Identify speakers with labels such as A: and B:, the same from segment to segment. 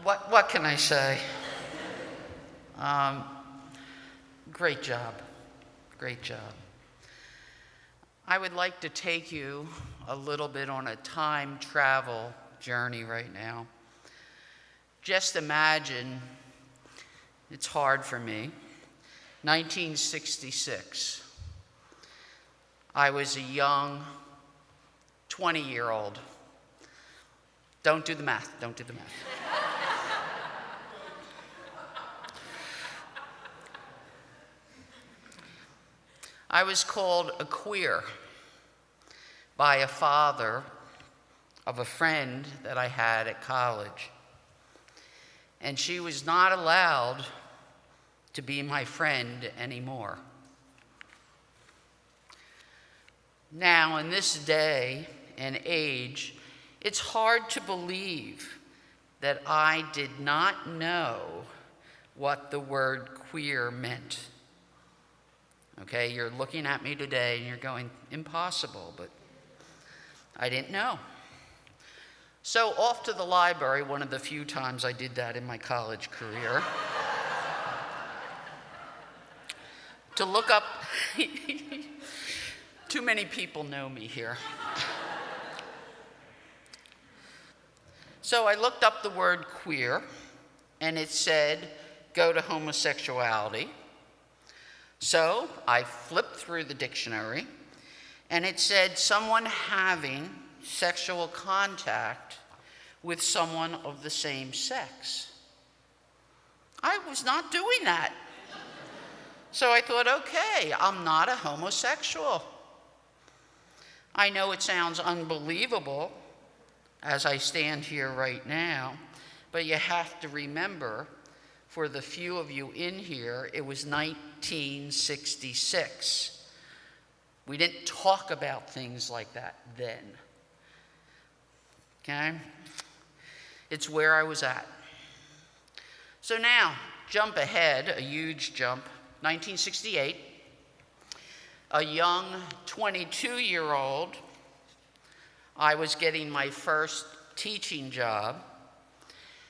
A: What can I say? Great job. Great job. I would like to take you a little bit on a time travel journey right now. Just imagine, it's hard for me, 1966. I was a young 20-year-old. Don't do the math. I was called a queer by a father of a friend that I had at college. And she was not allowed to be my friend anymore. Now, in this day and age, it's hard to believe that I did not know what the word queer meant. Okay, you're looking at me today and you're going, impossible, but I didn't know. So off to the library, one of the few times I did that in my college career, to look up, too many people know me here. So I looked up the word queer, and it said, go to homosexuality. So I flipped through the dictionary, and it said someone having sexual contact with someone of the same sex. I was not doing that. So I thought, okay, I'm not a homosexual. I know it sounds unbelievable as I stand here right now, but you have to remember, for the few of you in here, it was 1966. We didn't talk about things like that then. Okay? It's where I was at. So now, jump ahead, a huge jump, 1968. A young 22-year-old, I was getting my first teaching job,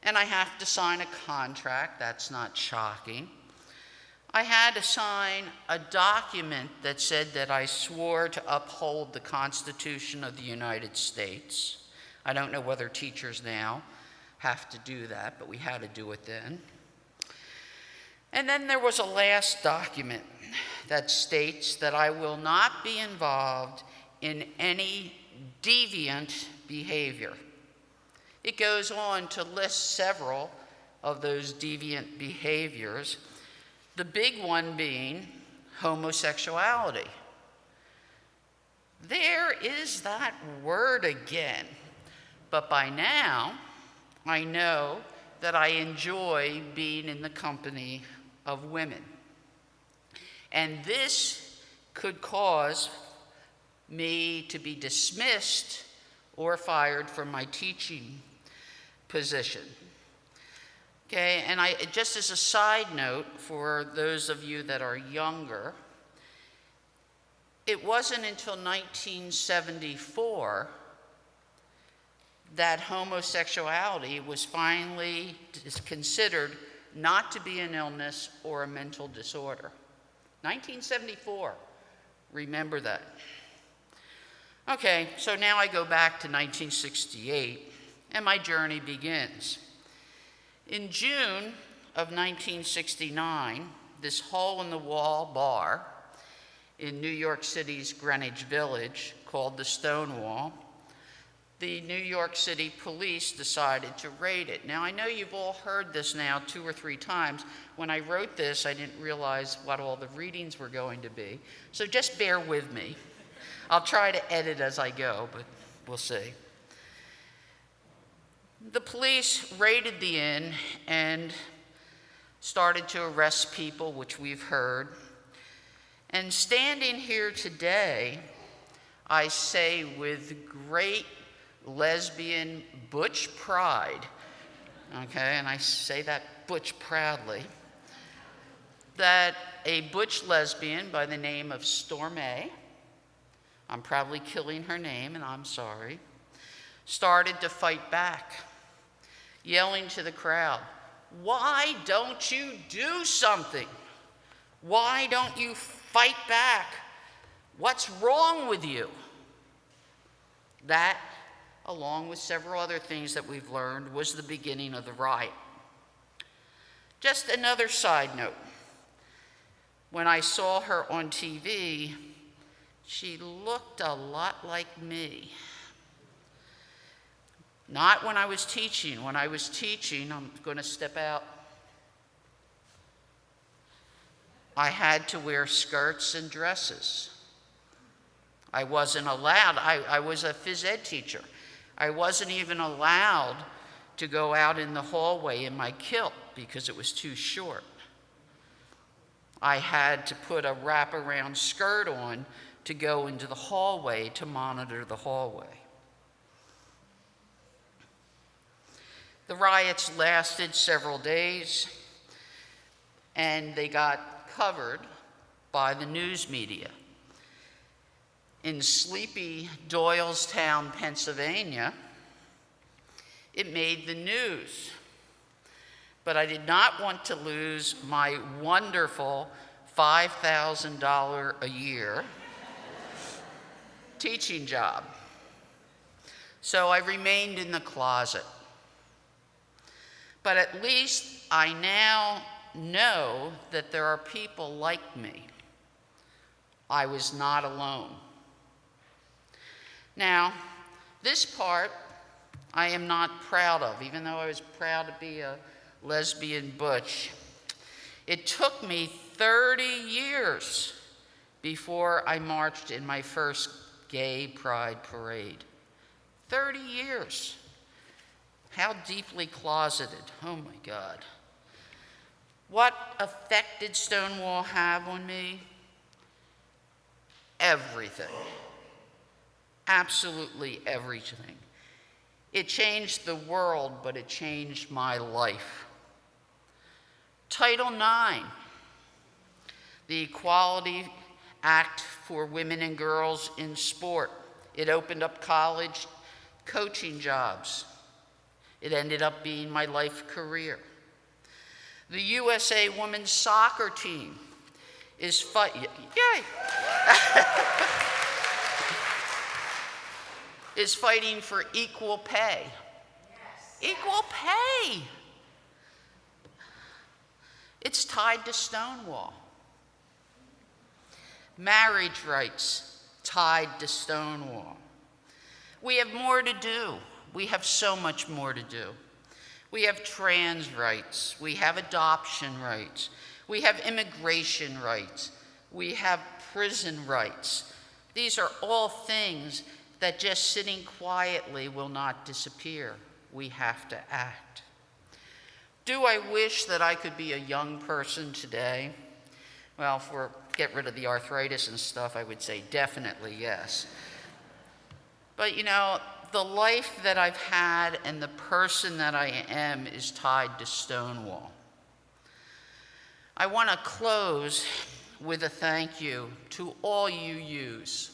A: and I have to sign a contract. That's not shocking. I had to sign a document that said that I swore to uphold the Constitution of the United States. I don't know whether teachers now have to do that, but we had to do it then. And then there was a last document that states that I will not be involved in any deviant behavior. It goes on to list several of those deviant behaviors, the big one being homosexuality. There is that word again, but by now I know that I enjoy being in the company of women. And this could cause me to be dismissed or fired from my teaching position. Okay, and just as a side note for those of you that are younger, it wasn't until 1974 that homosexuality was finally considered not to be an illness or a mental disorder. 1974, remember that. Okay, so now I go back to 1968, and my journey begins. In June of 1969, this hole-in-the-wall bar in New York City's Greenwich Village called the Stonewall, the New York City police decided to raid it. Now, I know you've all heard this now 2 or 3 times. When I wrote this, I didn't realize what all the readings were going to be. So just bear with me. I'll try to edit as I go, but we'll see. The police raided the inn and started to arrest people, which we've heard. And standing here today, I say with great lesbian butch pride, okay, and I say that butch proudly, that a butch lesbian by the name of Stormy, I'm probably killing her name and I'm sorry, started to fight back. yelling to the crowd, "Why don't you do something? Why don't you fight back? What's wrong with you?" That, along with several other things that we've learned, was the beginning of the riot. Just another side note. When I saw her on TV, she looked a lot like me. Not when I was teaching. When I was teaching, I'm going to step out, I had to wear skirts and dresses. I wasn't allowed. I was a phys ed teacher. I wasn't even allowed to go out in the hallway in my kilt because it was too short. I had to put a wraparound skirt on to go into the hallway to monitor the hallway. The riots lasted several days, and they got covered by the news media. In sleepy Doylestown, Pennsylvania, it made the news. But I did not want to lose my wonderful $5,000 a year teaching job. So I remained in the closet. But at least I now know that there are people like me. I was not alone. Now, this part I am not proud of, even though I was proud to be a lesbian butch. It took me 30 years before I marched in my first gay pride parade. 30 years. How deeply closeted. Oh my God. What effect did Stonewall have on me? Everything. Absolutely everything. It changed the world, but it changed my life. Title IX, the Equality Act for Women and Girls in Sport. It opened up college coaching jobs. It ended up being my life career. The USA women's soccer team is is fighting for equal pay. Yes. Equal pay. It's tied to Stonewall. Marriage rights tied to Stonewall. We have more to do. We have so much more to do. We have trans rights. We have adoption rights. We have immigration rights. We have prison rights. These are all things that just sitting quietly will not disappear. We have to act. Do I wish that I could be a young person today? Well, if we're get rid of the arthritis and stuff, I would say definitely yes. But you know, the life that I've had and the person that I am is tied to Stonewall. I want to close with a thank you to all you youths.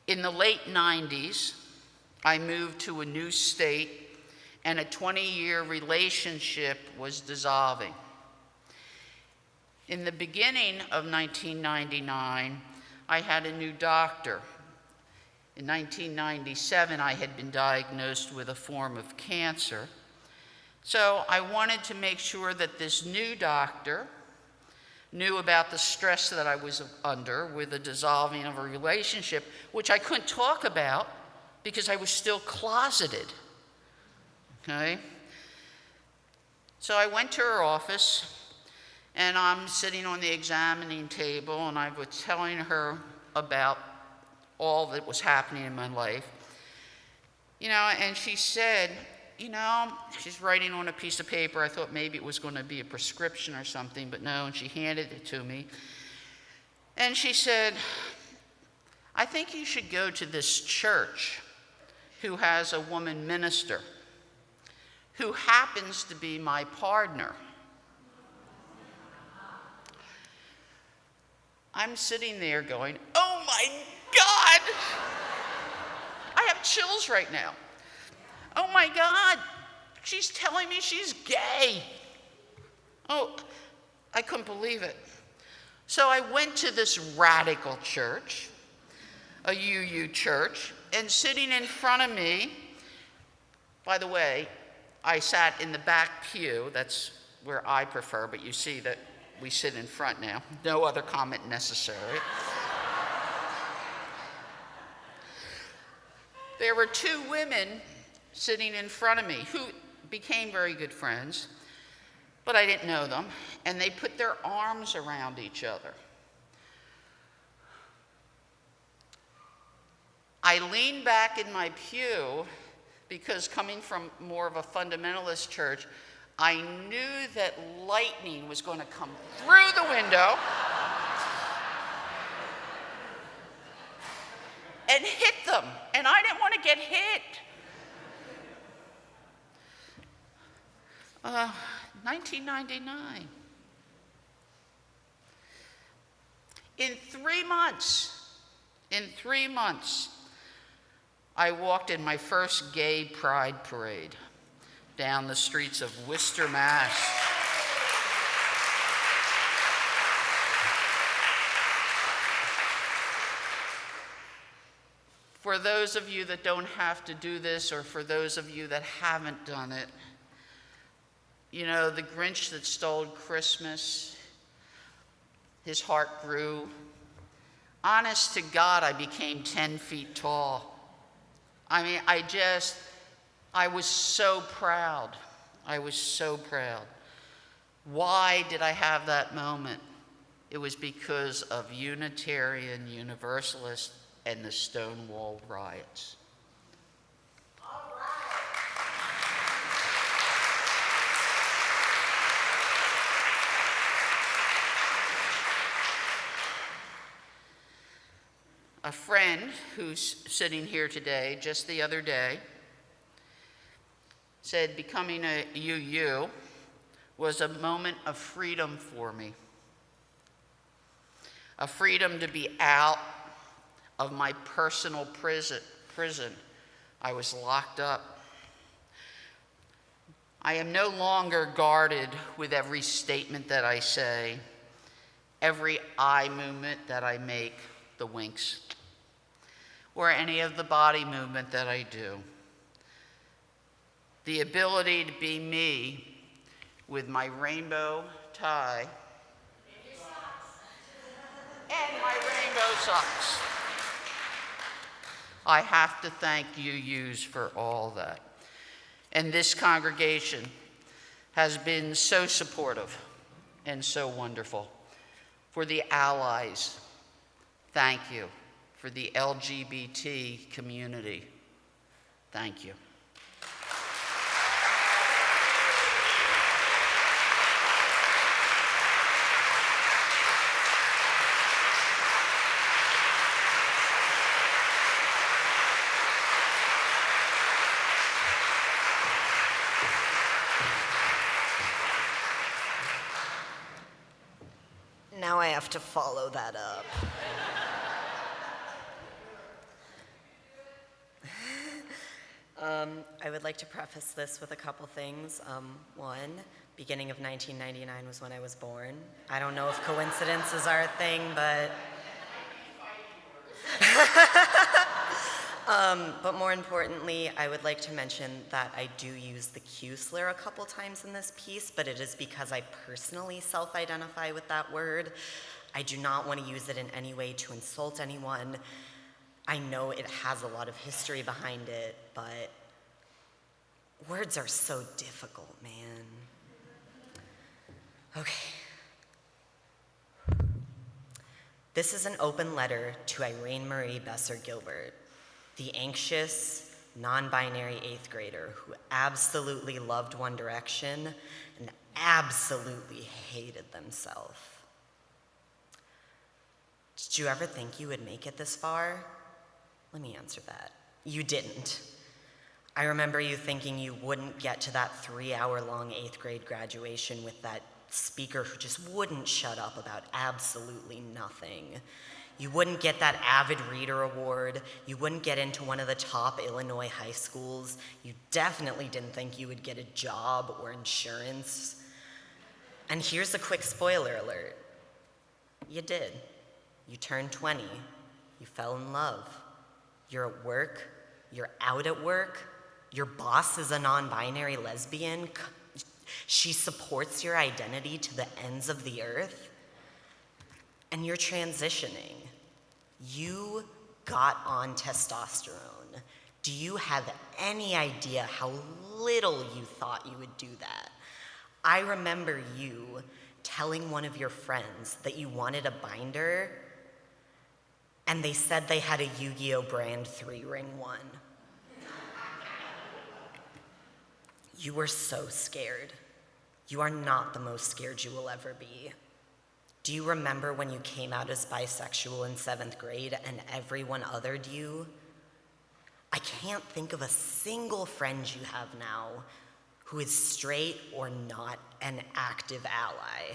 A: In the late 90s, I moved to a new state, and a 20-year relationship was dissolving. In the beginning of 1999, I had a new doctor. In 1997, I had been diagnosed with a form of cancer. So I wanted to make sure that this new doctor knew about the stress that I was under with the dissolving of a relationship, which I couldn't talk about because I was still closeted, okay? So I went to her office, and I'm sitting on the examining table, and I was telling her about all that was happening in my life. You know, and she said, you know, she's writing on a piece of paper. I thought maybe it was going to be a prescription or something, but no, and she handed it to me. And she said, I think you should go to this church who has a woman minister who happens to be my partner. I'm sitting there going, oh my God! I have chills right now. Oh my God, She's telling me she's gay. Oh, I couldn't believe it. So I went to this radical church, a UU church, and sitting in front of me, by the way, I sat in the back pew. That's where I prefer, but you see that we sit in front now. No other comment necessary. There were two women sitting in front of me who became very good friends, but I didn't know them, and they put their arms around each other. I leaned back in my pew because coming from more of a fundamentalist church, I knew that lightning was going to come through the window and hit them, and I didn't want to get hit. 1999. In 3 months, I walked in my first gay pride parade down the streets of Worcester, Mass. For those of you that don't have to do this, or for those of you that haven't done it, you know, the Grinch that stole Christmas, his heart grew. Honest to God, I became 10 feet tall. I mean, I was so proud. I was so proud. Why did I have that moment? It was because of Unitarian Universalists and the Stonewall riots. A friend who's sitting here today, just the other day, said becoming a UU was a moment of freedom for me. A freedom to be out of my personal prison. I was locked up. I am no longer guarded with every statement that I say, every eye movement that I make, the winks, or any of the body movement that I do. The ability to be me with my rainbow tie and my rainbow socks. I have to thank UUs for all that. And this congregation has been so supportive and so wonderful. For the allies, thank you. For the LGBT community, thank you.
B: Now I have to follow that up. I would like to preface this with a couple things. One, beginning of 1999 was when I was born. I don't know if coincidences are a thing, but... but more importantly, I would like to mention that I do use the Q slur a couple times in this piece, but it is because I personally self-identify with that word. I do not want to use it in any way to insult anyone. I know it has a lot of history behind it, but words are so difficult, man. Okay. This is an open letter to Irene Marie Besser-Gilbert, the anxious, non-binary 8th grader who absolutely loved One Direction and absolutely hated themselves. Did you ever think you would make it this far? Let me answer that. You didn't. I remember you thinking you wouldn't get to that 3-hour-long 8th grade graduation with that speaker who just wouldn't shut up about absolutely nothing. You wouldn't get that avid reader award. You wouldn't get into one of the top Illinois high schools. You definitely didn't think you would get a job or insurance. And here's a quick spoiler alert. You did. You turned 20. You fell in love. You're at work. You're out at work. Your boss is a non-binary lesbian. She supports your identity to the ends of the earth. And you're transitioning. You got on testosterone. Do you have any idea how little you thought you would do that? I remember you telling one of your friends that you wanted a binder, and they said they had a Yu-Gi-Oh! Brand 3-ring one. You were so scared. You are not the most scared you will ever be. Do you remember when you came out as bisexual in 7th grade and everyone othered you? I can't think of a single friend you have now who is straight or not an active ally.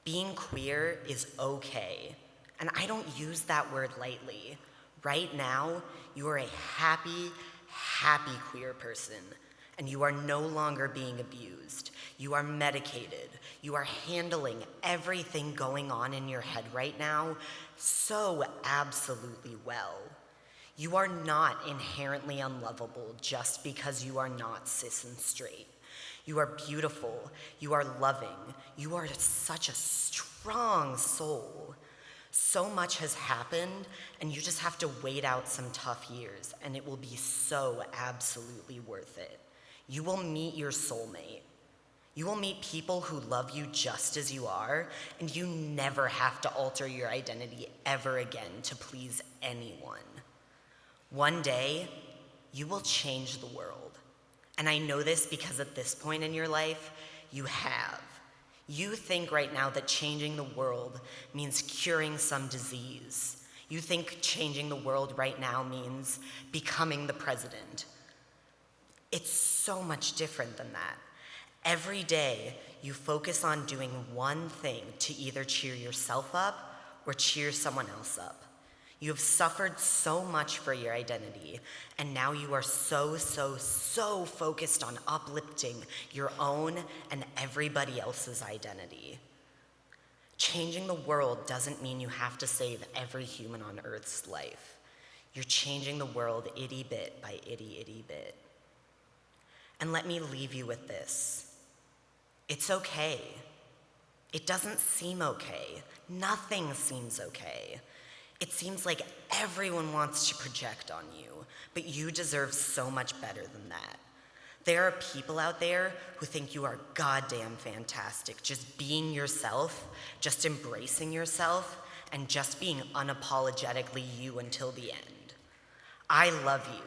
B: Being queer is okay, and I don't use that word lightly. Right now, you are a happy, happy queer person, and you are no longer being abused. You are medicated. You are handling everything going on in your head right now so absolutely well. You are not inherently unlovable just because you are not cis and straight. You are beautiful. You are loving. You are such a strong soul. So much has happened, and you just have to wait out some tough years, and it will be so absolutely worth it. You will meet your soulmate. You will meet people who love you just as you are, and you never have to alter your identity ever again to please anyone. One day, you will change the world. And I know this because at this point in your life, you have. You think right now that changing the world means curing some disease. You think changing the world right now means becoming the president. It's so much different than that. Every day, you focus on doing one thing to either cheer yourself up or cheer someone else up. You have suffered so much for your identity, and now you are so focused on uplifting your own and everybody else's identity. Changing the world doesn't mean you have to save every human on Earth's life. You're changing the world itty bit by itty bit. And let me leave you with this. It's okay. It doesn't seem okay. Nothing seems okay. It seems like everyone wants to project on you, but you deserve so much better than that. There are people out there who think you are goddamn fantastic, just being yourself, just embracing yourself, and just being unapologetically you until the end. I love you.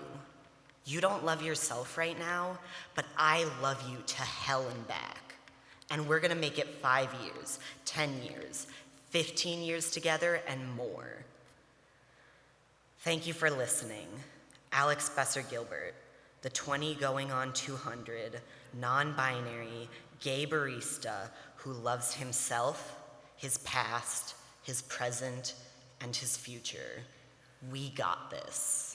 B: You don't love yourself right now, but I love you to hell and back. And we're gonna make it 5 years, 10 years, 15 years together, and more. Thank you for listening. Alex Besser-Gilbert, the 20 going on 200, non-binary, gay barista who loves himself, his past, his present, and his future. We got this.